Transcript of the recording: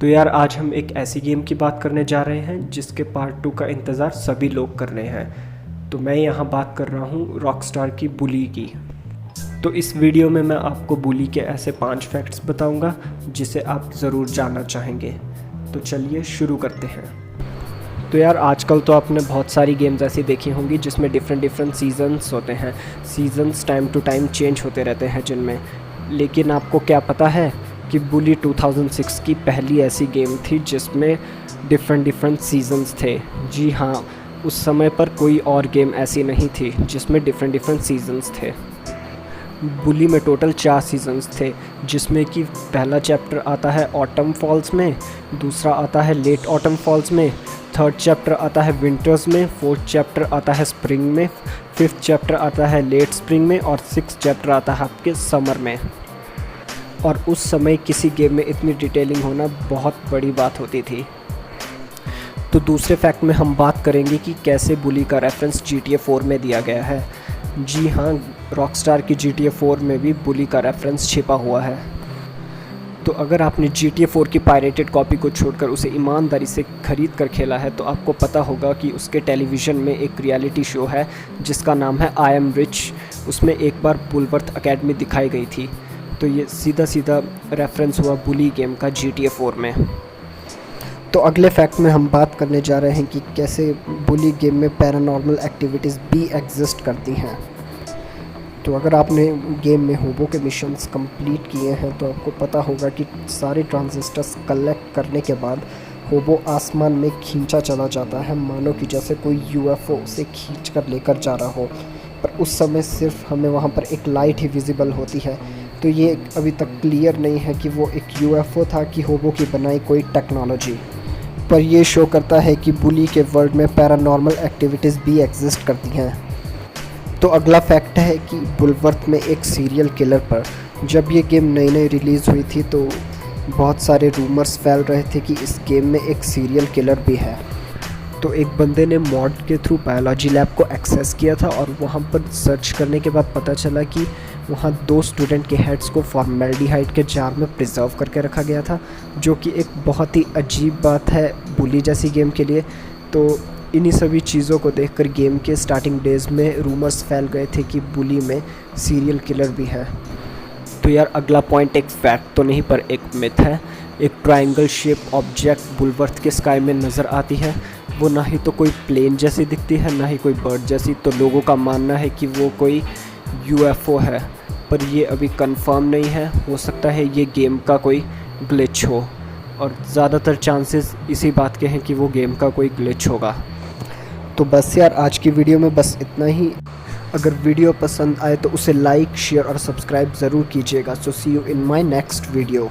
तो यार आज हम एक ऐसी गेम की बात करने जा रहे हैं जिसके पार्ट 2 का इंतज़ार सभी लोग कर रहे हैं। तो मैं यहाँ बात कर रहा हूँ रॉकस्टार की बुली की। तो इस वीडियो में मैं आपको बुली के ऐसे 5 फैक्ट्स बताऊँगा जिसे आप ज़रूर जानना चाहेंगे। तो चलिए शुरू करते हैं। तो यार आजकल तो आपने बहुत सारी गेम्स ऐसी देखी होंगी जिसमें डिफरेंट सीजन्स होते हैं। Seasons time to time change होते रहते हैं जिनमें, लेकिन आपको क्या पता है कि बुली 2006 की पहली ऐसी गेम थी जिसमें डिफरेंट सीजन्स थे। जी हाँ, उस समय पर कोई और गेम ऐसी नहीं थी जिसमें डिफरेंट सीजन्स थे। बुली में टोटल 4 सीजन्स थे, जिसमें कि पहला चैप्टर आता है ऑटम फॉल्स में, दूसरा आता है लेट ऑटम फॉल्स में, थर्ड चैप्टर आता है विंटर्स में, फोर्थ चैप्टर आता है स्प्रिंग में, फिफ्थ चैप्टर आता है लेट स्प्रिंग में और सिक्स्थ चैप्टर आता है आपके समर में। और उस समय किसी गेम में इतनी डिटेलिंग होना बहुत बड़ी बात होती थी। तो दूसरे फैक्ट में हम बात करेंगे कि कैसे बुली का रेफरेंस GTA 4 में दिया गया है। जी हाँ, रॉकस्टार की GTA 4 में भी बुली का रेफरेंस छिपा हुआ है। तो अगर आपने GTA 4 की पायरेटेड कॉपी को छोड़कर उसे ईमानदारी से ख़रीद कर खेला है तो आपको पता होगा कि उसके टेलीविज़न में एक रियलिटी शो है जिसका नाम है आई एम रिच। उसमें एक बार बुलवर्थ अकेडमी दिखाई गई थी। तो ये सीधा रेफरेंस हुआ बुली गेम का GTA 4 में। तो अगले फैक्ट में हम बात करने जा रहे हैं कि कैसे बुली गेम में पैरानॉर्मल एक्टिविटीज़ भी एग्जिस्ट करती हैं। तो अगर आपने गेम में होबो के मिशंस कंप्लीट किए हैं तो आपको पता होगा कि सारे ट्रांजिस्टर्स कलेक्ट करने के बाद होबो आसमान में खींचा चला जाता है, मानो कि जैसे कोई UFO से खींच कर लेकर जा रहा हो। पर उस समय सिर्फ हमें वहाँ पर एक लाइट ही विजिबल होती है। तो ये अभी तक क्लियर नहीं है कि वो एक UFO था कि होबो की बनाई कोई टेक्नोलॉजी। पर ये शो करता है कि बुली के वर्ल्ड में पैरानॉर्मल एक्टिविटीज़ भी एग्जिस्ट करती हैं। तो अगला फैक्ट है कि बुलवर्थ में एक सीरियल किलर पर जब ये गेम नई रिलीज़ हुई थी तो बहुत सारे रूमर्स फैल रहे थे कि इस गेम में एक सीरियल किलर भी है। तो एक बंदे ने मॉड के थ्रू बायोलॉजी लैब को एक्सेस किया था और वहाँ पर सर्च करने के बाद पता चला कि वहाँ 2 स्टूडेंट के हेड्स को फॉर्मेल्डिहाइड के जार में प्रिजर्व करके रखा गया था, जो कि एक बहुत ही अजीब बात है बुली जैसी गेम के लिए। तो इन्हीं सभी चीज़ों को देखकर गेम के स्टार्टिंग डेज़ में रूमर्स फैल गए थे कि बुली में सीरियल किलर भी है। तो यार अगला पॉइंट एक फैक्ट तो नहीं पर एक मिथ है। एक ट्रायंगल शेप ऑब्जेक्ट बुलवर्थ के स्काई में नज़र आती है। वो ना ही तो कोई प्लेन जैसी दिखती है ना ही कोई बर्ड जैसी। तो लोगों का मानना है कि वो कोई UFO है, पर ये अभी कंफर्म नहीं है। हो सकता है ये गेम का कोई ग्लिच हो, और ज़्यादातर चांसेस इसी बात के हैं कि वो गेम का कोई ग्लिच होगा। तो बस यार आज की वीडियो में बस इतना ही। अगर वीडियो पसंद आए तो उसे लाइक, शेयर और सब्सक्राइब ज़रूर कीजिएगा। So see you in my next video.